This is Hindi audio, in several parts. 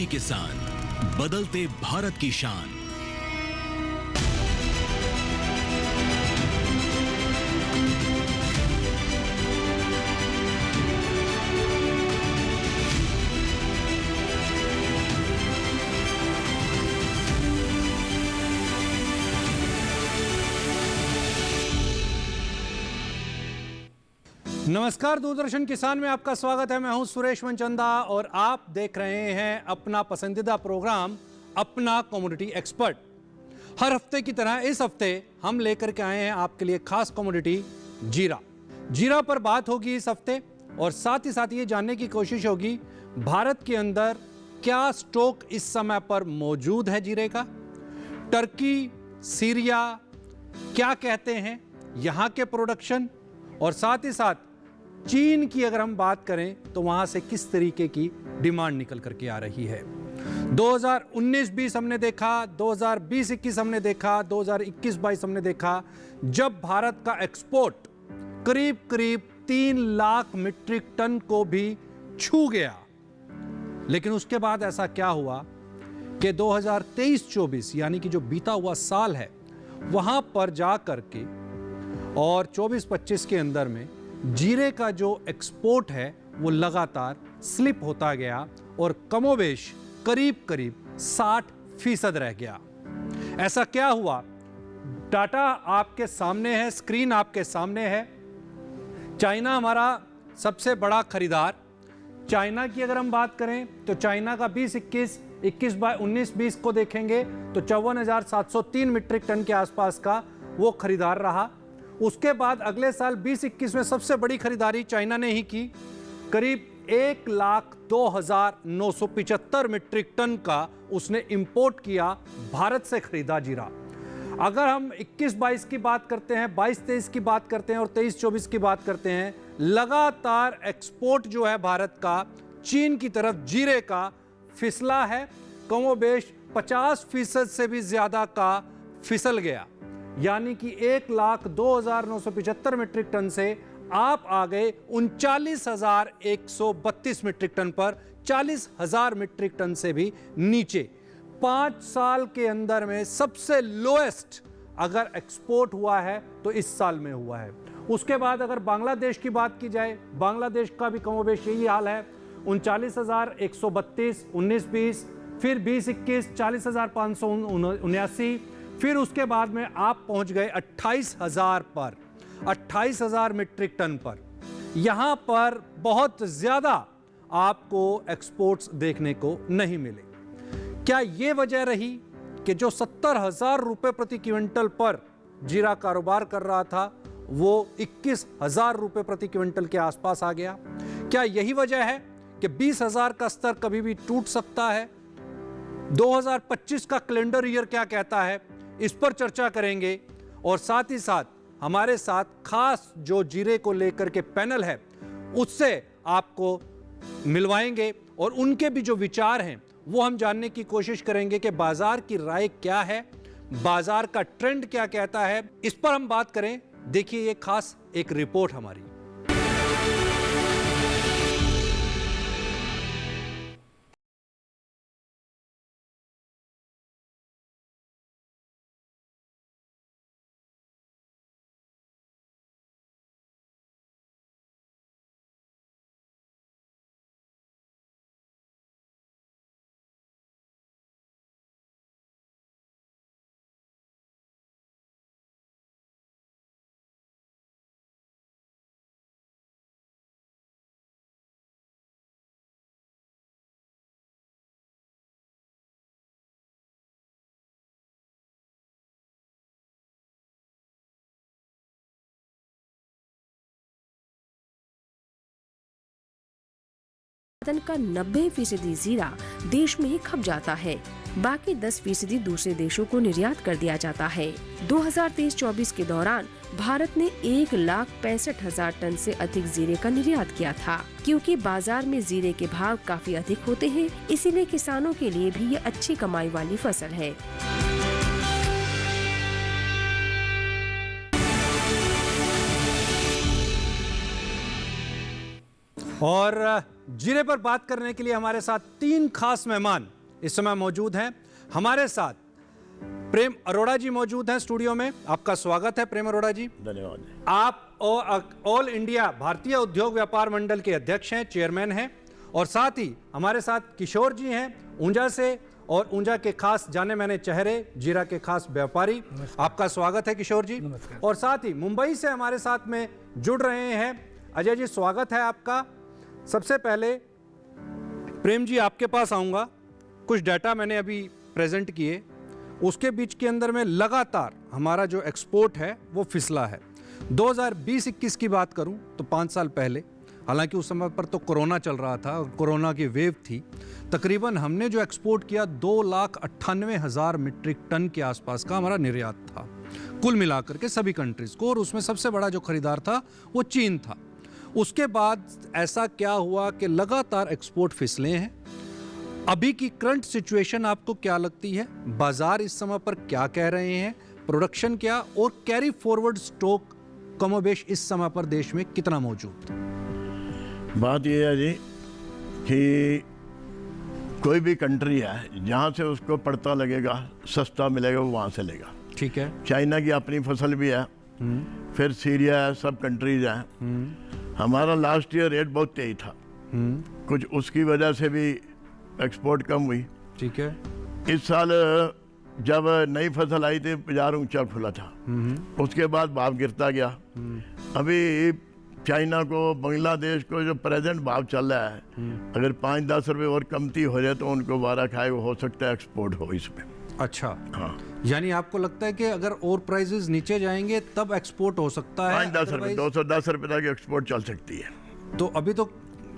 देसी किसान, बदलते भारत की शान। नमस्कार, दूरदर्शन किसान में आपका स्वागत है। मैं हूं सुरेश मनचंदा और आप देख रहे हैं अपना पसंदीदा प्रोग्राम अपना कमोडिटी एक्सपर्ट। हर हफ्ते की तरह इस हफ्ते हम लेकर के आए हैं आपके लिए खास कमोडिटी जीरा। जीरा पर बात होगी इस हफ्ते और साथ ही साथ ये जानने की कोशिश होगी भारत के अंदर क्या स्टॉक इस समय पर मौजूद है जीरे का। टर्की, सीरिया क्या कहते हैं यहां के प्रोडक्शन, और साथ ही साथ चीन की अगर हम बात करें तो वहां से किस तरीके की डिमांड निकल करके आ रही है। 2019-20 हमने देखा, 2020-21 हमने देखा, 2021-22 हमने देखा, जब भारत का एक्सपोर्ट करीब करीब 3 लाख मीट्रिक टन को भी छू गया। लेकिन उसके बाद ऐसा क्या हुआ कि 2023-24 यानी कि जो बीता हुआ साल है वहां पर जा करके और 24-25 के अंदर में जीरे का जो एक्सपोर्ट है वो लगातार स्लिप होता गया और कमोबेश करीब करीब 60% रह गया। ऐसा क्या हुआ? डाटा आपके सामने है, स्क्रीन आपके सामने है। चाइना हमारा सबसे बड़ा खरीदार। चाइना की अगर हम बात करें तो चाइना का 20-21, 21-19-20 को देखेंगे तो 54,703 मीट्रिक टन के आसपास का वो खरीदार रहा। उसके बाद अगले साल 20-21 में सबसे बड़ी खरीदारी चाइना ने ही की, करीब 1,02,975 मीट्रिक टन का उसने इंपोर्ट किया, भारत से खरीदा जीरा। अगर हम 21-22 की बात करते हैं, 22-23 की बात करते हैं और 23-24 की बात करते हैं, लगातार एक्सपोर्ट जो है भारत का चीन की तरफ जीरे का फिसला है। कमोबेश 50% से भी ज्यादा का फिसल गया, यानी कि 1,02,975 मीट्रिक टन से आप आ गए 39,132 मीट्रिक टन पर, 40,000 मीट्रिक टन से भी नीचे। 5 साल के अंदर में सबसे लोएस्ट अगर एक्सपोर्ट हुआ है तो इस साल में हुआ है। उसके बाद अगर बांग्लादेश की बात की जाए, बांग्लादेश का भी कमोबेश यही हाल है, 39,132 19-20, फिर 20-21 40,579, फिर उसके बाद में आप पहुंच गए 28,000 पर, 28,000 मीट्रिक टन पर। यहां पर बहुत ज्यादा आपको एक्सपोर्ट्स देखने को नहीं मिले। क्या यह वजह रही कि जो 70,000 रुपए प्रति क्विंटल पर जीरा कारोबार कर रहा था वो 21,000 रुपए प्रति क्विंटल के आसपास आ गया? क्या यही वजह है कि 20,000 का स्तर कभी भी टूट सकता है? 2025 का कैलेंडर ईयर क्या कहता है, इस पर चर्चा करेंगे। और साथ ही साथ हमारे साथ खास जो जीरे को लेकर के पैनल है उससे आपको मिलवाएंगे और उनके भी जो विचार हैं वो हम जानने की कोशिश करेंगे कि बाजार की राय क्या है, बाजार का ट्रेंड क्या कहता है। इस पर हम बात करें, देखिए ये खास एक रिपोर्ट हमारी। उत्पादन का 90% जीरा देश में ही खप जाता है, बाकी 10% दूसरे देशों को निर्यात कर दिया जाता है। 2023-24 के दौरान भारत ने 1,65,000 टन से अधिक जीरे का निर्यात किया था। क्योंकि बाजार में जीरे के भाव काफी अधिक होते हैं, इसीलिए किसानों के लिए भी ये अच्छी कमाई वाली फसल है। और जीरे पर बात करने के लिए हमारे साथ 3 खास मेहमान इस समय मौजूद हैं। हमारे साथ प्रेम अरोड़ा जी मौजूद हैं स्टूडियो में। आपका स्वागत है प्रेम अरोड़ा जी। धन्यवाद। आप ऑल इंडिया भारतीय उद्योग व्यापार मंडल के अध्यक्ष हैं, चेयरमैन हैं, और साथ ही हमारे साथ किशोर जी हैं ऊंजा से, और ऊंजा के खास जाने माने चेहरे, जीरा के खास व्यापारी। आपका स्वागत है किशोर जी। और साथ ही मुंबई से हमारे साथ में जुड़ रहे हैं अजय जी, स्वागत है आपका। सबसे पहले प्रेम जी आपके पास आऊंगा। कुछ डाटा मैंने अभी प्रेजेंट किए, उसके बीच के अंदर में लगातार हमारा जो एक्सपोर्ट है वो फिसला है। 2020-21 की बात करूं तो 5 साल पहले, हालांकि उस समय पर तो कोरोना चल रहा था और कोरोना की वेव थी, तकरीबन हमने जो एक्सपोर्ट किया 2,98,000 मीट्रिक टन के आसपास का हमारा निर्यात था कुल मिलाकर के सभी कंट्रीज को, और उसमें सबसे बड़ा जो खरीदार था वो चीन था। उसके बाद ऐसा क्या हुआ कि लगातार एक्सपोर्ट फिसले हैं। अभी की करंट सिचुएशन आपको क्या लगती है? बाजार इस समय पर क्या कह रहे हैं? प्रोडक्शन क्या और कैरी फॉरवर्ड स्टॉक कमोबेश इस समय पर देश में कितना मौजूद? बात यह है जी कि कोई भी कंट्री है जहाँ से उसको पड़ता लगेगा, सस्ता मिलेगा, वो वहाँ से लेगा। ठीक है। चाइना की अपनी फसल भी है, फिर सीरिया है, सब कंट्रीज हैं। हमारा लास्ट ईयर रेट बहुत तेज था, कुछ उसकी वजह से भी एक्सपोर्ट कम हुई। ठीक है। इस साल जब नई फसल आई थी बाजार ऊंचा खुला था, उसके बाद भाव गिरता गया। अभी चाइना को, बांग्लादेश को जो प्रेजेंट भाव चल रहा है, अगर 5-10 रुपए और कमती हो जाए तो उनको वारा खाए, हो सकता है एक्सपोर्ट हो इसमें। अच्छा, हाँ। यानी आपको लगता है कि अगर और प्राइसेस नीचे जाएंगे तब एक्सपोर्ट हो सकता है? 5-10 रुपए, 210 रुपए तक एक्सपोर्ट चल सकती है। तो अभी तो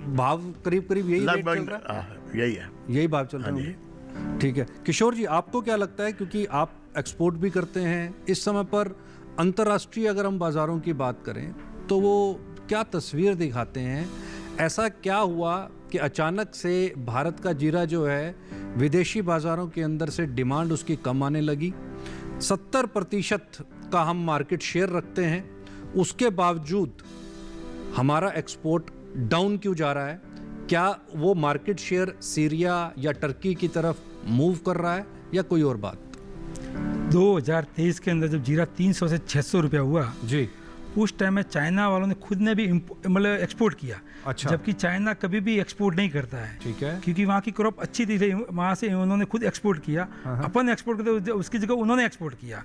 भाव करीब करीब यही रेट चल लगभग रहा है? यही है, यही भाव चल रहा है। ठीक है। किशोर जी आपको क्या लगता है, क्योंकि आप एक्सपोर्ट भी करते हैं इस समय पर, अंतर्राष्ट्रीय अगर हम बाजारों की बात करें तो वो क्या तस्वीर दिखाते हैं? ऐसा क्या हुआ कि अचानक से भारत का जीरा जो है विदेशी बाजारों के अंदर से डिमांड उसकी कम आने लगी? 70% का हम मार्केट शेयर रखते हैं, उसके बावजूद हमारा एक्सपोर्ट डाउन क्यों जा रहा है? क्या वो मार्केट शेयर सीरिया या टर्की की तरफ मूव कर रहा है या कोई और बात? 2023 के अंदर जब जीरा 300 से 600 रुपया हुआ जी, उस टाइम में चाइना वालों ने खुद ने भी मतलब एक्सपोर्ट किया। अच्छा। जबकि चाइना कभी भी एक्सपोर्ट नहीं करता है। ठीक है। क्योंकि वहाँ की क्रॉप अच्छी थी, वहाँ से उन्होंने खुद एक्सपोर्ट किया। अपन एक्सपोर्ट करते, उसकी जगह उन्होंने एक्सपोर्ट किया।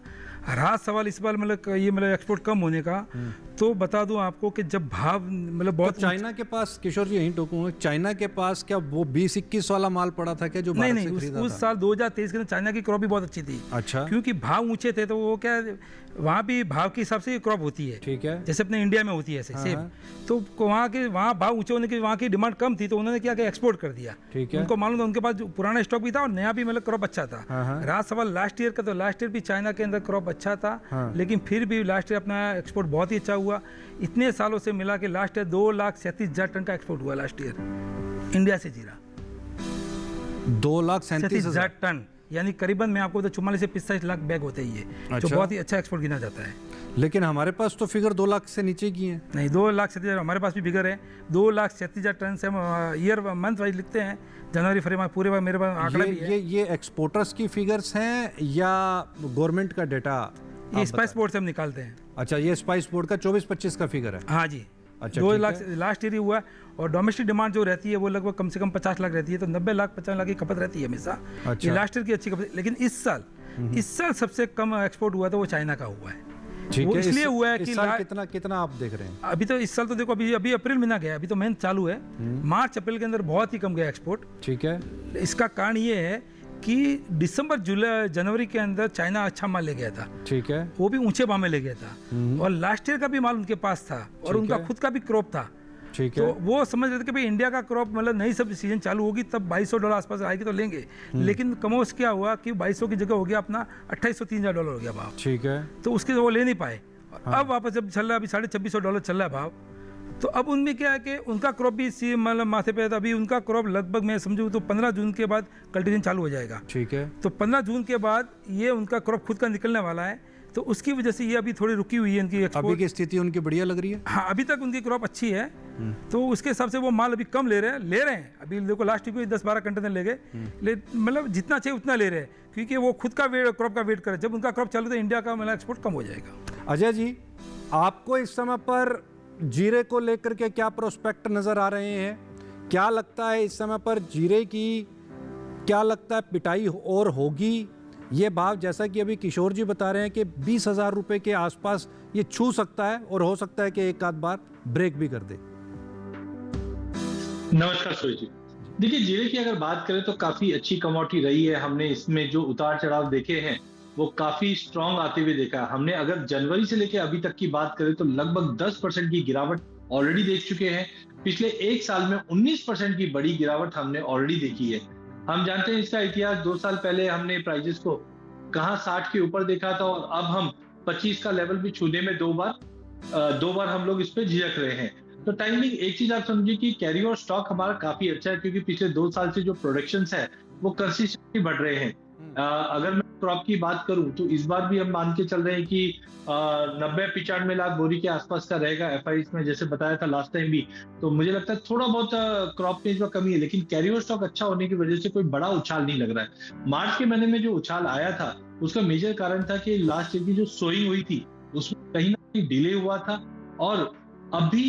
रहा सवाल इस बार मतलब एक्सपोर्ट कम होने का, तो बता दूं आपको कि जब भाव मतलब बहुत तो चाइना के पास, किशोर जी यहीं टोकूंगा, चाइना के पास क्या वो 20-21 वाला माल पड़ा था क्या जो भारत से खरीदा उस था? साल 2023 के अंदर चाइना की क्रॉप भी बहुत अच्छी थी। अच्छा। क्योंकि भाव ऊंचे थे तो वो क्या, वहाँ भी भाव के हिसाब से क्रॉप होती है। ठीक है। जैसे अपने इंडिया में होती है ऐसे सेम। तो वहाँ भाव ऊंचे होने की, वहाँ की डिमांड कम थी, तो उन्होंने क्या एक्सपोर्ट कर दिया। ठीक है। उनको मालूम था, उनके पास पुराना स्टॉक भी था और नया भी मतलब क्रॉप अच्छा था। रहा सवाल लास्ट ईयर का, तो लास्ट ईयर भी चाइना के अंदर क्रॉप अच्छा था, लेकिन फिर भी लास्ट ईयर अपना एक्सपोर्ट बहुत ही अच्छा हुआ। इतने सालों से मिला के लास्ट ईयर 2,37,000 टन का एक्सपोर्ट हुआ लास्ट ईयर इंडिया से जीरा। 2,37,000 टन, यानी करीबन मैं आपको तो 44 से 45 लाख बैग होते ही है। अच्छा। जो बहुत ही अच्छा एक्सपोर्ट गिना जाता है। लेकिन हमारे पास तो फिगर 2 लाख से नीचे की है। नहीं, 2,37,000 हमारे पास भी फिगर है। 2,37,000 टन से हम ईयर मंथ वाइज लिखते हैं, जनवरी फरवरी पूरे मेरे पास आंकड़ा भी है। ये एक्सपोर्टर्स की फिगर्स हैं या गवर्नमेंट का डेटा? ये स्पाइस बोर्ड से हम निकालते हैं। अच्छा, ये स्पाइस बोर्ड का 24-25 का फिगर है? हाँ जी। अच्छा, 2 लाख लास्ट ईयर ही हुआ। और डोमेस्टिक डिमांड जो रहती है वो लगभग कम से कम 50 लाख रहती है, तो 90 लाख 50 लाख की खपत रहती है हमेशा। अच्छा। ये लास्ट ईयर की अच्छी खपत। लेकिन इस साल सबसे कम एक्सपोर्ट हुआ तो वो चाइना का हुआ है। ठीक वो है। इसलिए हुआ है इस कि साल कितना आप देख रहे हैं? अभी तो इस साल तो देखो, अभी अप्रैल महीना गया, अभी तो महीना चालू है। मार्च अप्रैल के अंदर बहुत ही कम गया एक्सपोर्ट। ठीक है। इसका कारण ये है कि दिसंबर जुलाई जनवरी के अंदर चाइना अच्छा माल ले गया था। ठीक है। वो भी ऊंचे भाव में ले गया था, और लास्ट ईयर का भी माल उनके पास था, और उनका खुद का भी क्रॉप था। ठीक है। तो वो समझ रहे थे कि भाई इंडिया का क्रॉप मतलब नई सब सीजन चालू होगी तब $2,200 आसपास आएगी तो लेंगे। लेकिन कमोस क्या हुआ कि 2,200 की जगह हो गया अपना $2,800-3,000 हो गया भाव। ठीक है। तो उसके वो ले नहीं पाए। अब वापस जब चल रहा है, अभी $2,250 चल रहा है भाव, तो अब उनमें क्या है कि उनका क्रॉप भी मतलब माथे पे है। अभी उनका क्रॉप लगभग मैं समझूँ तो 15 जून के बाद कल्टीवेशन चालू हो जाएगा। ठीक है। तो 15 जून के बाद ये उनका क्रॉप खुद का निकलने वाला है। तो उसकी वजह से ये अभी थोड़ी रुकी हुई है इनकी अभी एक्सपोर्ट। की स्थिति उनकी बढ़िया लग रही है। हाँ, अभी तक उनकी क्रॉप अच्छी है, तो उसके हिसाब से वो माल अभी कम ले रहे हैं। अभी देखो लास्ट वीक 10-12 कंटेनर ले गए, मतलब जितना चाहिए उतना ले रहे हैं, क्योंकि वो खुद का क्रॉप का वेट करे। जब उनका क्रॉप चालू तो इंडिया का मतलब एक्सपोर्ट कम हो जाएगा। अजय जी, आपको इस समय पर जीरे को लेकर के क्या प्रोस्पेक्ट नजर आ रहे हैं? क्या लगता है इस समय पर जीरे की, क्या लगता है पिटाई और होगी? ये भाव जैसा कि अभी किशोर जी बता रहे हैं कि 20,000 रुपए के आसपास ये छू सकता है और हो सकता है कि एक आध बार ब्रेक भी कर दे। नमस्कार सूरज जी। देखिए, जीरे की अगर बात करें तो काफी अच्छी कमोडिटी रही है। हमने इसमें जो उतार चढ़ाव देखे हैं वो काफी स्ट्रांग आते हुए देखा है। हमने अगर जनवरी से लेकर अभी तक की बात करें तो लगभग 10% की गिरावट ऑलरेडी देख चुके हैं। पिछले एक साल में 19% की बड़ी गिरावट हमने ऑलरेडी देखी है। हम जानते हैं इसका इतिहास, 2 साल पहले हमने प्राइजेस को कहां 60 के ऊपर देखा था और अब हम 25 का लेवल भी छूने में दो बार हम लोग इस पे झिझक रहे हैं। तो टाइमिंग, एक चीज आप समझिए कि कैरी और स्टॉक हमारा काफी अच्छा है, क्योंकि पिछले 2 साल से जो प्रोडक्शन है वो कंसिस्टेंटली बढ़ रहे हैं। अगर मैं क्रॉप की बात करूं तो इस बार भी हम मान के चल रहे हैं कि 90-95 लाख बोरी के आसपास का रहेगा एफआईएस में, जैसे बताया था लास्ट टाइम भी। तो मुझे लगता है थोड़ा बहुत क्रॉप रेंज में कमी है, लेकिन कैरी और स्टॉक अच्छा होने की वजह से कोई बड़ा उछाल नहीं लग रहा है। मार्च के महीने में जो उछाल आया था उसका मेजर कारण था कि लास्ट ईयर की जो सोइंग हुई थी उसमें कहीं ना कहीं डिले हुआ था, और अभी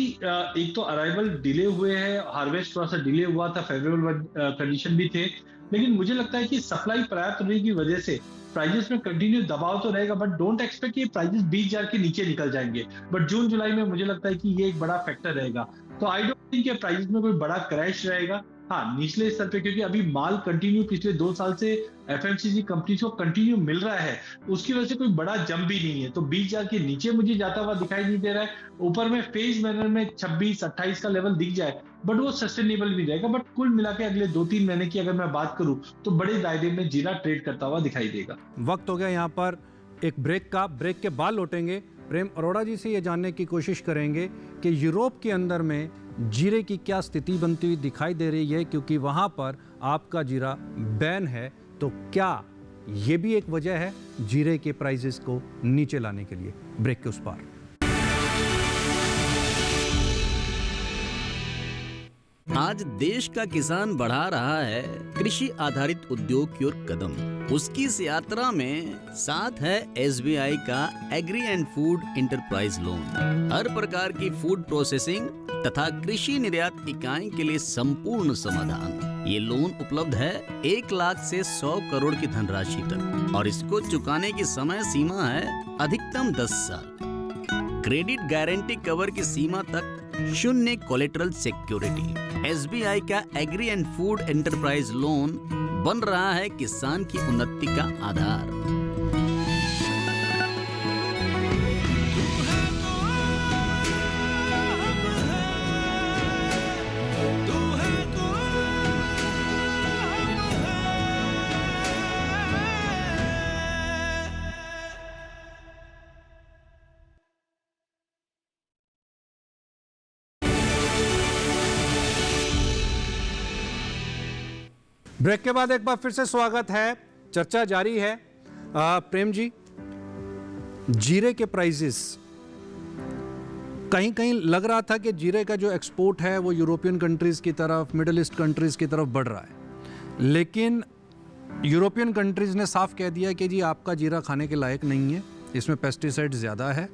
एक तो अराइवल डिले हुए हैं, हार्वेस्ट थोड़ा सा डिले हुआ था, फेवरेबल कंडीशन भी थे, लेकिन मुझे लगता है कि सप्लाई पर्याप्त होने की वजह से प्राइजेस में कंटिन्यू दबाव तो रहेगा, बट डोंट एक्सपेक्ट कि प्राइजेस 20,000 के नीचे निकल जाएंगे। बट जून जुलाई में मुझे लगता है कि ये एक बड़ा फैक्टर रहेगा। तो आई डोंट थिंक कि प्राइजेस में कोई बड़ा क्रैश रहेगा। हाँ, निचले स्तर पे, क्योंकि अभी माल कंटिन्यू पिछले 2 साल से एफएमसीजी कंपनी को कंटिन्यू मिल रहा है, उसकी वजह से कोई बड़ा जंप भी नहीं है। तो 20,000 के नीचे मुझे जाता हुआ दिखाई नहीं दे रहा है। ऊपर में फेज मैनर में 26-28 का लेवल दिख जाए, बट वो सस्टेनेबल नहीं रहेगा। बट कुल मिला के अगले 2-3 महीने की अगर मैं बात करूं तो बड़े दायरे में जीरा ट्रेड करता हुआ दिखाई देगा। वक्त हो गया यहाँ पर एक ब्रेक का। ब्रेक के बाद लौटेंगे, प्रेम अरोड़ा जी से ये जानने की कोशिश करेंगे कि यूरोप के अंदर में जीरे की क्या स्थिति बनती हुई दिखाई दे रही है, क्योंकि वहाँ पर आपका जीरा बैन है। तो क्या ये भी एक वजह है जीरे के प्राइसेस को नीचे लाने के लिए? ब्रेक के उस पार। आज देश का किसान बढ़ा रहा है कृषि आधारित उद्योग की ओर कदम। उसकी इस यात्रा में साथ है एसबीआई का agri and food enterprise loan. हर प्रकार की फूड प्रोसेसिंग तथा कृषि निर्यात इकाई के लिए संपूर्ण समाधान। ये लोन उपलब्ध है 1 लाख से 100 करोड़ की धनराशि तक, और इसको चुकाने की समय सीमा है अधिकतम 10 साल। क्रेडिट गारंटी कवर की सीमा तक 0 कोलेटरल सिक्योरिटी। एसबीआई का agri and food enterprise loan बन रहा है किसान की उन्नति का आधार। ब्रेक के बाद एक बार फिर से स्वागत है, चर्चा जारी है। प्रेम जी, जीरे के प्राइसेस कहीं कहीं लग रहा था कि जीरे का जो एक्सपोर्ट है वो यूरोपियन कंट्रीज की तरफ, मिडिल ईस्ट कंट्रीज की तरफ बढ़ रहा है, लेकिन यूरोपियन कंट्रीज ने साफ कह दिया कि जी आपका जीरा खाने के लायक नहीं है, इसमें पेस्टिसाइड ज़्यादा है।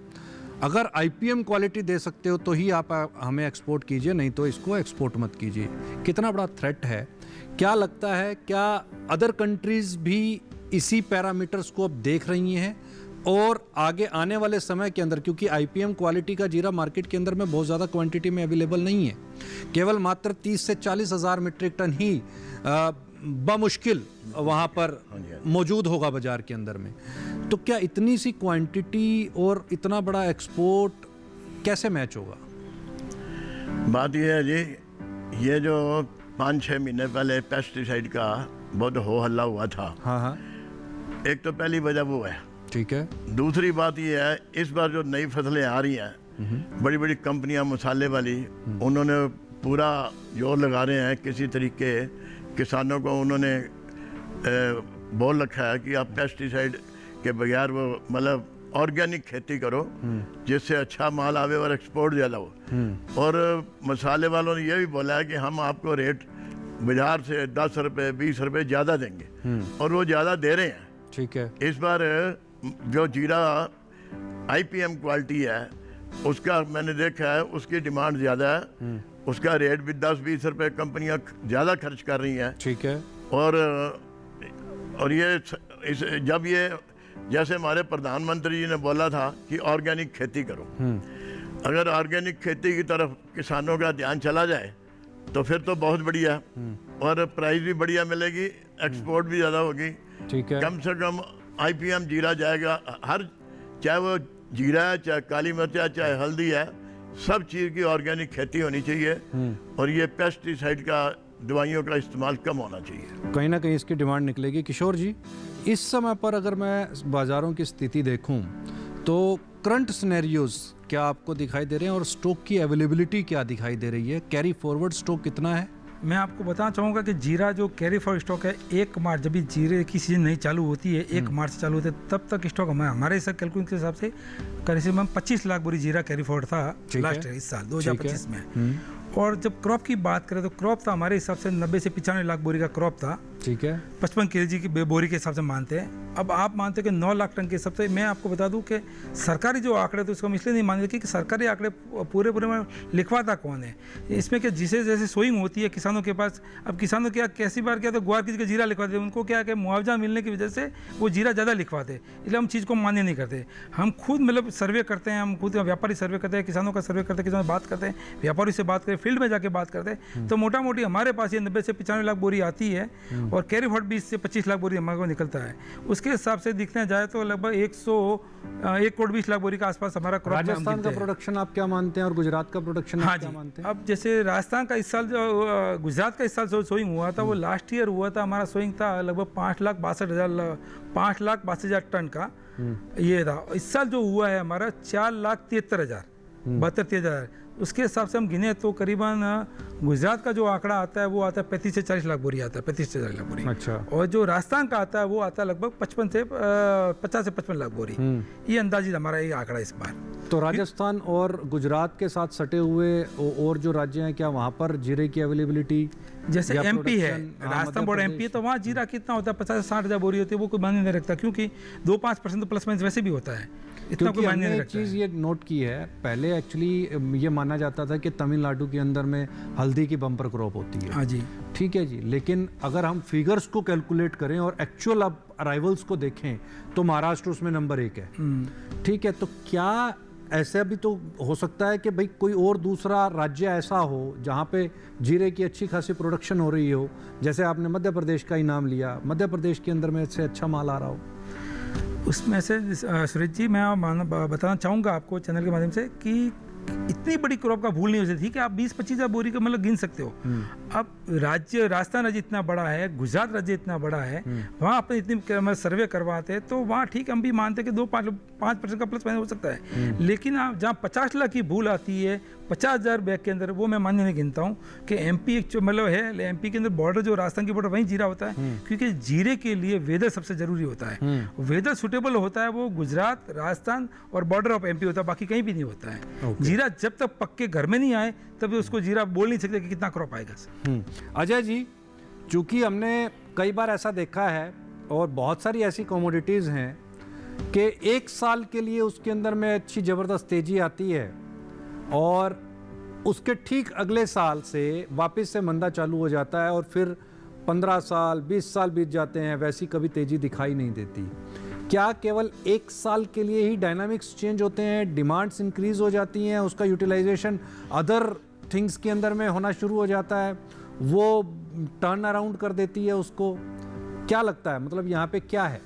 अगर आईपीएम क्वालिटी दे सकते हो तो ही आप हमें एक्सपोर्ट कीजिए, नहीं तो इसको एक्सपोर्ट मत कीजिए। कितना बड़ा थ्रेट है? क्या लगता है, क्या अदर कंट्रीज भी इसी पैरामीटर्स को अब देख रही हैं और आगे आने वाले समय के अंदर, क्योंकि आईपीएम क्वालिटी का जीरा मार्केट के अंदर में बहुत ज़्यादा क्वांटिटी में अवेलेबल नहीं है, केवल मात्र 30 से 40 हज़ार मीट्रिक टन ही बमुश्किल वहाँ पर मौजूद होगा बाजार के अंदर में, तो क्या इतनी सी क्वांटिटी और इतना बड़ा एक्सपोर्ट कैसे मैच होगा? बात यह है जी, ये जो 5-6 महीने पहले पेस्टिसाइड का बहुत हो हल्ला हुआ था, हाँ, एक तो पहली वजह वो है, ठीक है। दूसरी बात ये है, इस बार जो नई फसलें आ रही हैं, बड़ी बड़ी कंपनियां मसाले वाली, उन्होंने पूरा जोर लगा रहे हैं, किसी तरीके किसानों को उन्होंने बोल रखा है कि आप पेस्टिसाइड के बगैर वो मतलब ऑर्गेनिक खेती करो जिससे अच्छा माल आवे और एक्सपोर्ट ज़्यादा हो। और मसाले वालों ने ये भी बोला है कि हम आपको रेट बाजार से 10 रुपये 20 रुपये ज़्यादा देंगे, और वो ज़्यादा दे रहे हैं। ठीक है। इस बार जो जीरा IPM क्वालिटी है उसका मैंने देखा है, उसकी डिमांड ज़्यादा है, उसका रेट भी 10-20 रुपये कंपनियां ज़्यादा खर्च कर रही हैं। ठीक है। और ये जब ये जैसे हमारे प्रधानमंत्री जी ने बोला था कि ऑर्गेनिक खेती करो, अगर ऑर्गेनिक खेती की तरफ किसानों का ध्यान चला जाए तो फिर तो बहुत बढ़िया है, और प्राइस भी बढ़िया मिलेगी, एक्सपोर्ट भी ज़्यादा होगी। ठीक है। कम से कम IPM जीरा जाएगा, हर चाहे वो जीरा है, चाहे काली मिर्च है, चाहे हल्दी है, सब चीज़ की ऑर्गेनिक खेती होनी चाहिए, और ये पेस्टिसाइड का दवाइयों का इस्तेमाल कम होना चाहिए। कहीं ना कहीं इसकी डिमांड निकलेगी। किशोर जी, इस समय पर अगर मैं बाज़ारों की स्थिति देखूं तो करंट सिनेरियोज क्या आपको दिखाई दे रहे हैं, और स्टॉक की अवेलेबिलिटी क्या दिखाई दे रही है? कैरी फॉरवर्ड स्टॉक कितना है? मैं आपको बताना चाहूँगा कि जीरा जो कैरी फॉरवर्ड स्टॉक है, 1 मार्च जब भी जीरे की सीजन नहीं चालू होती है, 1 मार्च से चालू होती है, तब तक स्टॉक हमारे इस कैलकुलेशन के हिसाब से करीब 25 लाख बोरी जीरा कैरी फॉरवर्ड था लास्ट इस साल 2025 में। और जब क्रॉप की बात करें तो क्रॉप था हमारे हिसाब से 90 से 95 लाख बोरी का क्रॉप था। ठीक है। 55 kg की बोरी के हिसाब से मानते हैं। अब आप मानते हैं कि 9 लाख टन के हिसाब से। मैं आपको बता दूं कि सरकारी जो आंकड़े तो इसको हम इसलिए नहीं मानते कि सरकारी आंकड़े पूरे में लिखवाता कौन है। इसमें क्या जिसे जैसे सोइंग होती है किसानों के पास, अब किसानों क्या कैसी बार क्या तो ग्वार की जीरा लिखवाते हैं, उनको क्या मुआवजा मिलने की वजह से वो जीरा ज़्यादा लिखवाते, इसलिए हम चीज़ को मान्य नहीं करते। हम खुद मतलब सर्वे करते हैं, हम खुद व्यापारी सर्वे करते हैं, किसानों का सर्वे करते हैं, किसानों से बात करते हैं, व्यापारी से बात करें, फील्ड में जाके बात करते हैं, तो मोटा मोटी हमारे पास ये 90 से 95 लाख बोरी आती है, और कैरी फॉरवर्ड 20 से 25 लाख बोरी हमारे को निकलता है। उसके हिसाब से दिखने जाए तो लगभग 1 करोड़ 20 लाख बोरी के आसपास हमारा क्रॉप। राजस्थान का प्रोडक्शन आप क्या मानते हैं, और गुजरात का प्रोडक्शन हाँ आप क्या मानते हैं? अब जैसे राजस्थान का इस साल जो गुजरात का इस साल जो सोइंग हुआ था वो लास्ट ईयर हुआ था, हमारा सोइंग था लगभग 5,62,000 टन का ये था। इस साल जो हुआ है हमारा 4,73,000 उसके हिसाब से हम गिने तो करीबन गुजरात का जो आंकड़ा आता है वो आता है 35 से 40 लाख बोरी आता है, 35 से 40 लाख बोरी। अच्छा। और जो राजस्थान का आता है वो आता है लगभग 50 से 55 लाख बोरी। ये अंदाजित हमारा ये आंकड़ा इस बार। तो राजस्थान और गुजरात के साथ सटे हुए और जो राज्य हैं, क्या वहाँ पर जीरे की अवेलेबिलिटी जैसे MP है, राजस्थान बोर्ड MP है, तो वहाँ जीरा कितना होता है 50 से 60 हज़ार बोरी होती है, वो कोई मायने नहीं रखता, क्योंकि 2-5% तो प्लस माइनस वैसे भी होता है, इतना कोई मायने नहीं रखता। चीज़ ये नोट की है, पहले एक्चुअली ये माना जाता था कि तमिलनाडु के अंदर में हल्दी की बम्पर क्रॉप होती है। हाँ जी, ठीक है जी, लेकिन अगर हम फिगर्स को कैलकुलेट करें और एक्चुअल अब अराइवल्स को देखें तो महाराष्ट्र उसमें नंबर 1 है। ठीक है, तो क्या ऐसा भी तो हो सकता है कि भाई कोई और दूसरा राज्य ऐसा हो जहाँ पे जीरे की अच्छी खासी प्रोडक्शन हो रही हो, जैसे आपने मध्य प्रदेश का ही नाम लिया, मध्य प्रदेश के अंदर में से अच्छा माल आ रहा हो? उसमें से सुरेश जी मैं बताना चाहूँगा आपको चैनल के माध्यम से कि इतनी बड़ी क्रॉप का भूल नहीं हो सकती कि आप 20-25 हज़ार बोरी का मतलब गिन सकते हो। अब राजस्थान राज्य इतना बड़ा है, गुजरात राज्य इतना बड़ा है, वहाँ अपने इतनी सर्वे करवाते हैं तो वहाँ ठीक हम भी मानते हैं कि 2-5% का प्लस माइनस हो सकता है। लेकिन आप जहाँ 50 लाख की भूल आती है 50,000 बैग के अंदर, वो मैं मानने नहीं गिनता हूँ कि MP मतलब है, MP के अंदर बॉर्डर जो राजस्थान की बॉर्डर वहीं जीरा होता है, क्योंकि जीरे के लिए वेदर सबसे जरूरी होता है। वेदर सुटेबल होता है वो गुजरात, राजस्थान और बॉर्डर ऑफ MP होता है, बाकी कहीं भी नहीं होता है। जीरा जब तक पक्के घर में नहीं आए तब उसको जीरा बोल नहीं सकते कि कितना क्रॉप आएगा। अजय जी, चूंकि हमने कई बार ऐसा देखा है और बहुत सारी ऐसी कमोडिटीज़ हैं कि 1 साल के लिए उसके अंदर में अच्छी ज़बरदस्त तेज़ी आती है और उसके ठीक अगले साल से वापस से मंदा चालू हो जाता है और फिर 15 साल 20 साल बीत जाते हैं, वैसी कभी तेज़ी दिखाई नहीं देती। क्या केवल 1 साल के लिए ही डायनामिक्स चेंज होते हैं, डिमांड्स इंक्रीज हो जाती हैं, उसका यूटिलाइजेशन अदर थिंग्स के अंदर में होना शुरू हो जाता है, वो टर्न अराउंड कर देती है उसको? क्या लगता है, मतलब यहाँ पे क्या है?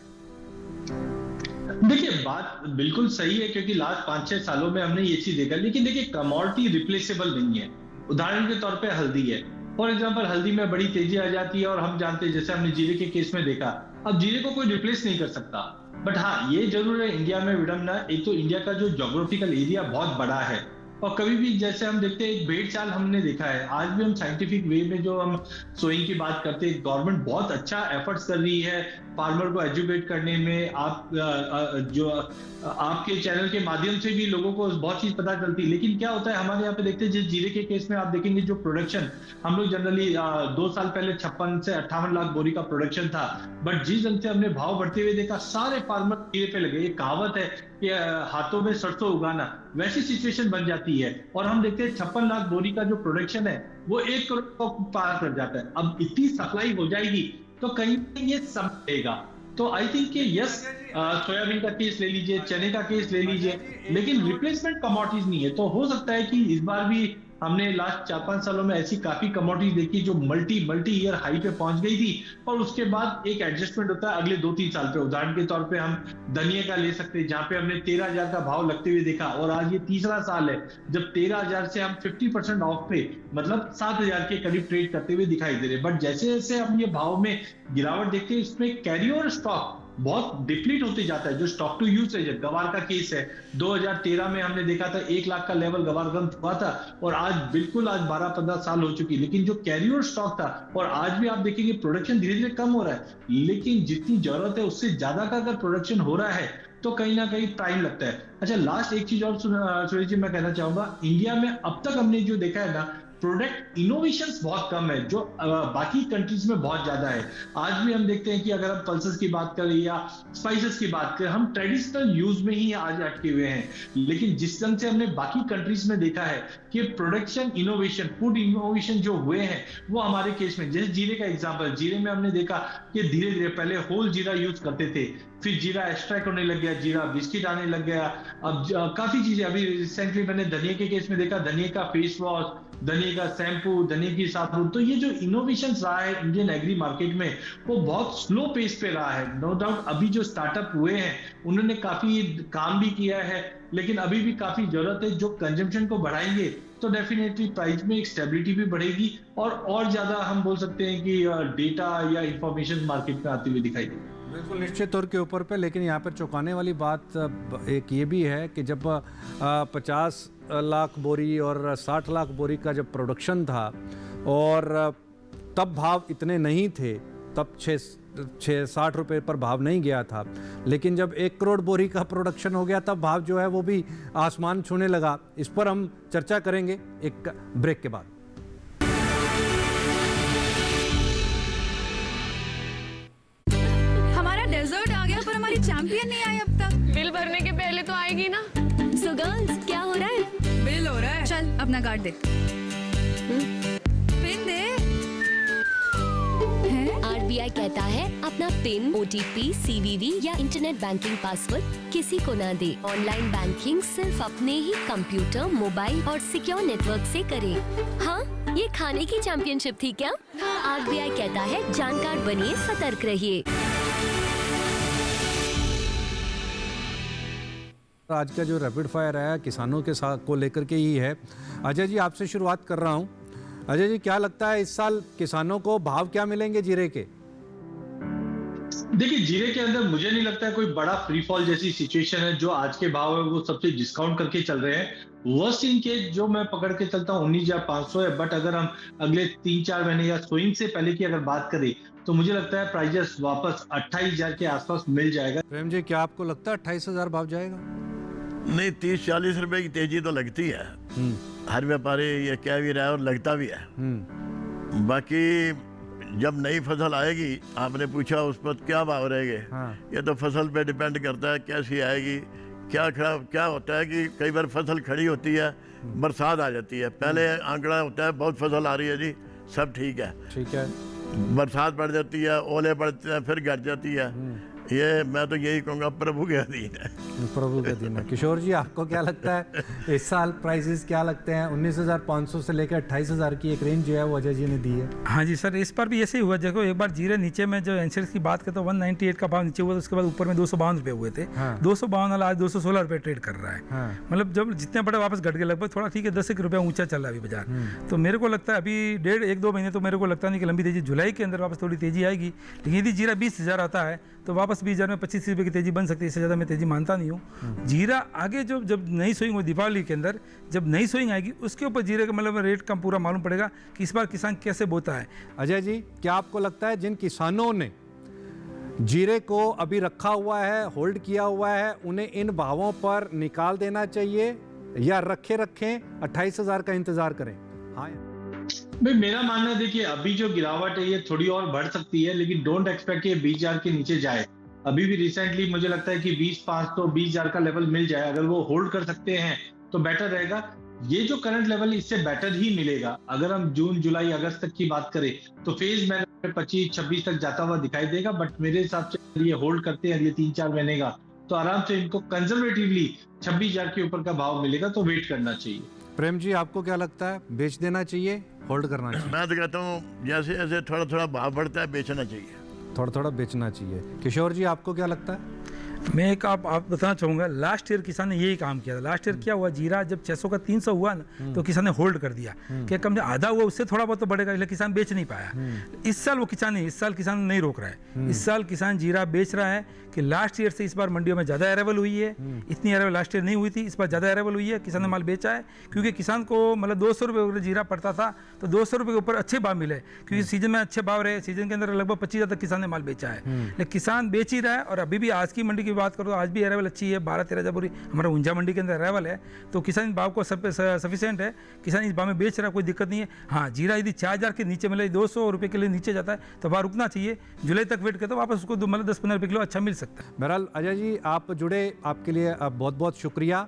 देखिए, बात बिल्कुल सही है क्योंकि लास्ट 5-6 सालों में हमने ये चीज देखा, लेकिन देखिए कमोडिटी रिप्लेसेबल नहीं है। उदाहरण के तौर पे हल्दी है, फॉर एग्जांपल हल्दी में बड़ी तेजी आ जाती है और हम जानते हैं, जैसे हमने जीरे के केस में देखा, अब जीरे को कोई रिप्लेस नहीं कर सकता। बट हाँ, ये जरूर है इंडिया में विडम्बना, एक तो इंडिया का जो ज्योग्राफिकल एरिया बहुत बड़ा है, और कभी भी जैसे हम देखते हैं एक भेड़ चाल हमने देखा है, आज भी हम साइंटिफिक वे में जो हम सोइंग की बात करते हैं, गवर्नमेंट बहुत अच्छा एफर्ट्स कर रही है फार्मर को एजुकेट करने में। आप जो आपके चैनल के माध्यम से भी लोगों को बहुत चीज पता चलती है। लेकिन क्या होता है हमारे यहाँ पे देखते हैं, जिस जीरे के केस में आप देखेंगे जो प्रोडक्शन हम लोग जनरली 2 साल पहले 56 से 58 लाख बोरी का प्रोडक्शन था, बट जिस ढंग से हमने भाव बढ़ते हुए देखा सारे फार्मर जीरे पे लगे। एक कहावत है कि हाथों में सरसों उगाना, वैसी सिचुएशन बन जाती है। और हम देखते हैं 56 लाख बोरी का जो प्रोडक्शन है वो 1 करोड़ को पार कर जाता है। अब इतनी सप्लाई हो जाएगी तो कहीं ये समझेगा। तो आई थिंक कि यस, सोयाबीन का केस ले लीजिए, चने का केस ले लीजिए, लेकिन रिप्लेसमेंट कमोडिटीज नहीं है। तो हो सकता है कि इस बार भी हमने लास्ट 4-5 सालों में ऐसी काफी कमोडिटीज देखी जो मल्टी ईयर हाई पे पहुंच गई थी, और उसके बाद एक एडजस्टमेंट होता है अगले 2-3 साल पे। उदाहरण के तौर पे हम धनिया का ले सकते हैं, जहां पे हमने 13,000 का भाव लगते हुए देखा, और आज ये तीसरा साल है जब 13,000 से हम 50% ऑफ पे, मतलब 7,000 के करीब ट्रेड करते हुए दिखाई दे रहे हैं। बट जैसे जैसे हम ये भाव में गिरावट देखते हैं, इसमें कैरी ओवर स्टॉक बहुत डिप्लीट होते जाता है। जो स्टॉक टू यूज है, गवार का केस है, 2013 में हमने देखा था 1 लाख का लेवल गवार गम हुआ था, और आज 12-15 साल हो चुकी। लेकिन जो कैरी ओवर स्टॉक था, और आज भी आप देखेंगे प्रोडक्शन धीरे धीरे कम हो रहा है, लेकिन जितनी जरूरत है उससे ज्यादा का अगर प्रोडक्शन हो रहा है तो कहीं ना कहीं टाइम लगता है। अच्छा, लास्ट एक चीज और सुरेश जी मैं कहना चाहूंगा, इंडिया में अब तक हमने जो देखा है ना, प्रोडक्ट इनोवेशंस बहुत कम है, जो बाकी कंट्रीज में बहुत ज्यादा है। आज भी हम देखते हैं कि अगर हम पल्सेस की बात करें या स्पाइसेस की बात करें, हम ट्रेडिशनल यूज में ही आज अटके हुए हैं। लेकिन जिस तरह से हमने बाकी कंट्रीज में देखा है कि प्रोडक्शन इनोवेशन, फूड इनोवेशन जो हुए हैं वो हमारे केस में, जैसे जीरे का एग्जांपल, जीरे में हमने देखा कि धीरे धीरे पहले होल जीरा यूज करते थे, फिर जीरा एक्सट्रैक्ट होने लग गया, जीरा बिस्किट आने लग गया। अब काफी चीजें, अभी रिसेंटली मैंने धनिया के केस में देखा, धनिया का फेस वॉश, धनिया का शैम्पू, धनिया की साबुन। तो ये जो इनोवेशन रहा है इंडियन एग्री मार्केट में, वो बहुत स्लो पेस पे रहा है। नो डाउट अभी जो स्टार्टअप हुए हैं उन्होंने काफी काम भी किया है, लेकिन अभी भी काफी जरूरत है। जो कंजम्पशन को बढ़ाएंगे तो डेफिनेटली प्राइस में एक स्टेबिलिटी भी बढ़ेगी, और ज्यादा हम बोल सकते हैं कि डेटा या इंफॉर्मेशन मार्केट में आती हुई दिखाई देगी। बिल्कुल निश्चित तौर के ऊपर पे। लेकिन यहाँ पर चौंकाने वाली बात एक ये भी है कि जब 50 लाख बोरी और 60 लाख बोरी का जब प्रोडक्शन था, और तब भाव इतने नहीं थे, तब 60 रुपये पर भाव नहीं गया था। लेकिन जब 1 करोड़ बोरी का प्रोडक्शन हो गया, तब भाव जो है वो भी आसमान छूने लगा। इस पर हम चर्चा करेंगे एक ब्रेक के बाद। डेजर्ट आ गया पर हमारी चैंपियन नहीं आई अब तक। बिल भरने के पहले तो आएगी ना। सो गर्ल्स, क्या हो रहा है? बिल हो रहा है। चल अपना कार्ड दे। पिन दे। RBI कहता है अपना पिन, OTP, CVV या इंटरनेट बैंकिंग पासवर्ड किसी को ना दे। ऑनलाइन बैंकिंग सिर्फ अपने ही कंप्यूटर, मोबाइल और सिक्योर नेटवर्क से करें। हाँ, ये खाने की चैंपियनशिप थी क्या? RBI कहता है जानकार बनिए, सतर्क रहिए। आज का जो रैपिड फायर है किसानों के साथ को लेकर के ही है। अजय जी, आपसे शुरुआत कर रहा हूं। अजय जी, क्या लगता है इस साल किसानों को भाव क्या मिलेंगे जीरे के? देखिए, जीरे के अंदर मुझे नहीं लगता है कोई बड़ा फ्री फॉल जैसी सिचुएशन है। जो आज के भाव है वो सबसे डिस्काउंट करके चल रहे हैं। वर्स्ट इन केस जो मैं पकड़ के चलता हूँ 19,500 है, बट अगर हम अगले 3-4 महीने या सोइंग से पहले की अगर बात करें तो मुझे लगता है प्राइजेस वापस 28,000 के आसपास मिल जाएगा। प्रेम जी, क्या आपको लगता है 28,000 भाव जाएगा? नहीं, 30-40 रुपए की तेजी तो लगती है। हर व्यापारी ये कह भी रहा है और लगता भी है। बाकी जब नई फसल आएगी, आपने पूछा उस पर क्या भाव रहेंगे। ये तो फसल पे डिपेंड करता है कैसी आएगी। क्या होता है कि कई बार फसल खड़ी होती है, बरसात आ जाती है, पहले आंकड़ा होता है बहुत फसल आ रही है जी, सब ठीक है, बरसात बढ़ जाती है, ओले पड़ते हैं, फिर घट जाती है। ये मैं तो यही कहूँगा प्रभु के अधीन है। प्रभु के अधीन है। किशोर जी, आपको क्या लगता है इस साल प्राइसेस क्या लगते हैं? 19,500 से लेकर 28,000 की एक रेंज जो है वो अजय जी ने दी है। हाँ जी सर, इस पर भी ऐसे ही हुआ। देखो, एक बार जीरे नीचे में जो एंसर्स की बात करते 198 का भाव नीचे हुआ, तो उसके बाद ऊपर में 252 रुपये हुए थे। 252 वाला आज 216 रुपये ट्रेड कर रहा है। मतलब जब जितने बड़े वापस घट गए, लगभग थोड़ा ठीक है, 10 रुपये ऊंचा चल रहा है अभी बाजार। तो मेरे को लगता है अभी 1.5-2 महीने तो मेरे को लगता नहीं कि लंबी तेजी, जुलाई के अंदर वापस थोड़ी तेजी आएगी। लेकिन यदि जीरा 20,000 आता है तो वापस 20,000 में 25 रुपये की तेजी बन सकती है। इससे ज़्यादा मैं तेजी मानता नहीं हूँ। हूँ। जीरा आगे जो जब नई सोइंग हो दीपावली के अंदर जब नई सोइंग आएगी उसके ऊपर जीरे का मतलब रेट कम पूरा मालूम पड़ेगा कि इस बार किसान कैसे बोता है। अजय जी, क्या आपको लगता है जिन किसानों ने जीरे को अभी रखा हुआ है, होल्ड किया हुआ है, उन्हें इन भावों पर निकाल देना चाहिए या रखें 28,000 का इंतजार करें? हाँ भाई, मेरा मानना है, देखिए अभी जो गिरावट है ये थोड़ी और बढ़ सकती है, लेकिन डोंट एक्सपेक्ट कि 20,000 के नीचे जाए। अभी भी रिसेंटली मुझे लगता है कि 20,500 20,000 का लेवल मिल जाए, अगर वो होल्ड कर सकते हैं तो बेटर रहेगा। ये जो करंट लेवल इससे बेटर ही मिलेगा। अगर हम जून जुलाई अगस्त तक की बात करें तो फेज में 25-26 तक जाता हुआ दिखाई देगा, बट मेरे हिसाब से ये होल्ड करते हैं अगले 3-4 महीने का तो आराम से इनको कंजर्वेटिवली 26,000 के ऊपर का भाव मिलेगा, तो वेट करना चाहिए। प्रेम जी, आपको क्या लगता है, बेच देना चाहिए, होल्ड करना चाहिए? मैं तो कहता हूँ जैसे जैसे थोड़ा थोड़ा भाव बढ़ता है बेचना चाहिए, थोड़ा थोड़ा बेचना चाहिए। किशोर जी, आपको क्या लगता है? मैं एक आप बताना चाहूँगा, लास्ट ईयर किसान ने यही काम किया था। लास्ट ईयर क्या हुआ, जीरा जब 600 का 300 हुआ ना तो किसान ने होल्ड कर दिया कि कम से आधा हुआ, उससे थोड़ा बहुत तो बढ़ेगा, इसलिए किसान बेच नहीं पाया। इस साल वो किसान नहीं, इस साल किसान नहीं रोक रहा है। इस साल किसान जीरा बेच रहा है कि लास्ट ईयर से इस बार मंडियों में ज़्यादा अरेवल हुई है। इतनी अरेवल लास्ट ईयर नहीं हुई थी, इस बार ज़्यादा अरेवल हुई है, किसान ने माल बेचा है। क्योंकि किसान को मतलब 200 रुपये जीरा पड़ता था तो 200 रुपये के ऊपर अच्छे भाव मिले, क्योंकि सीजन में अच्छे भाव रहे। सीजन के अंदर लगभग 25,000 तक किसान ने माल बेचा है, लेकिन किसान बेच ही रहा है। और अभी भी आज की मंडी की बात करो तो आज भी अरेवल अच्छी है, 12-13 पूरी हमारा ऊंझा मंडी के अंदर अरेवल है। तो किसान इस भाव को सफिशिएंट है, किसान इस भाव में बेच रहा है, कोई दिक्कत नहीं है। हाँ, जीरा यदि 4,000 के नीचे मिले, 200 रुपये के लिए नीचे जाता है तो वहाँ रुकना चाहिए। जुलाई तक वेट करते वापस उसको मतलब 10-15 रुपये किलो अच्छा मिल सकता है। बहरहाल अजय जी, आप जुड़े, आपके लिए बहुत बहुत शुक्रिया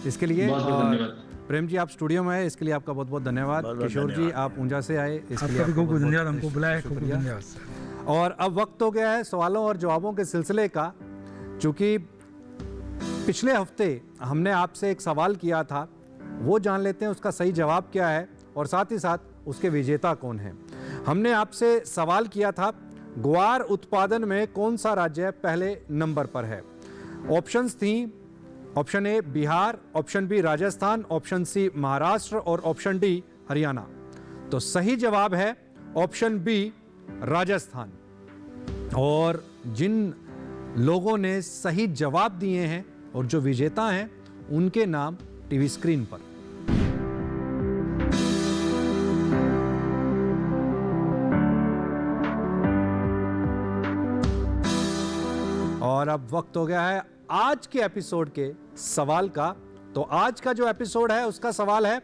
इसके लिए। बहुत-बहुत धन्यवाद। प्रेम जी, आप स्टूडियो में आए, इसके लिए आपका बहुत बहुत धन्यवाद। किशोर जी, आप ऊंझा से आए, इसके लिए आपका भी खूब धन्यवाद, हमको बहुत बुलाया, खूब शुक्रिया। धन्यवाद। और अब वक्त हो गया है सवालों और जवाबों के सिलसिले का। चूंकि पिछले हफ्ते हमने आपसे एक सवाल किया था, वो जान लेते हैं उसका सही जवाब क्या है और साथ ही साथ उसके विजेता कौन है। हमने आपसे सवाल किया था, ग्वार उत्पादन में कौन सा राज्य पहले नंबर पर है? ऑप्शंस थी, option A Bihar, option B Rajasthan, option C Maharashtra और ऑप्शन डी हरियाणा। तो सही जवाब है ऑप्शन बी राजस्थान। और जिन लोगों ने सही जवाब दिए हैं और जो विजेता हैं उनके नाम टीवी स्क्रीन पर। और अब वक्त हो गया है आज के एपिसोड के सवाल का। तो आज का जो एपिसोड है उसका सवाल है,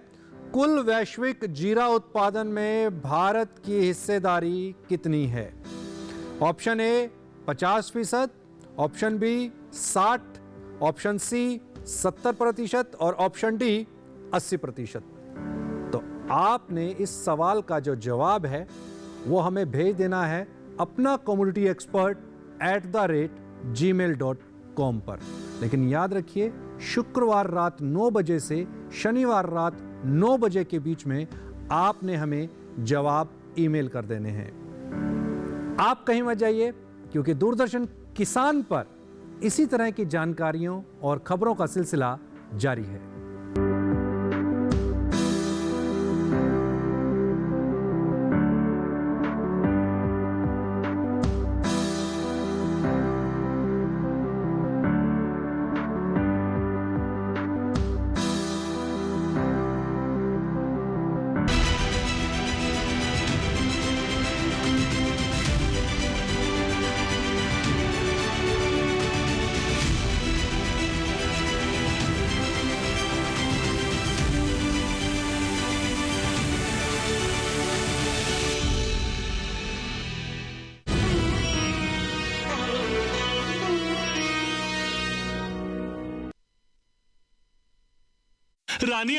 कुल वैश्विक जीरा उत्पादन में भारत की हिस्सेदारी कितनी है? Option A 50%, option B 60%, option C 70% और ऑप्शन डी 80%। तो आपने इस सवाल का जो जवाब है वो हमें भेज देना है अपना कम्युनिटी एक्सपर्ट @gmail.com पर। लेकिन याद रखिए, शुक्रवार रात 9 बजे से शनिवार रात 9 बजे के बीच में आपने हमें जवाब ईमेल कर देने हैं। आप कहीं मत जाइए, क्योंकि दूरदर्शन किसान पर इसी तरह की जानकारियों और खबरों का सिलसिला जारी है। रानी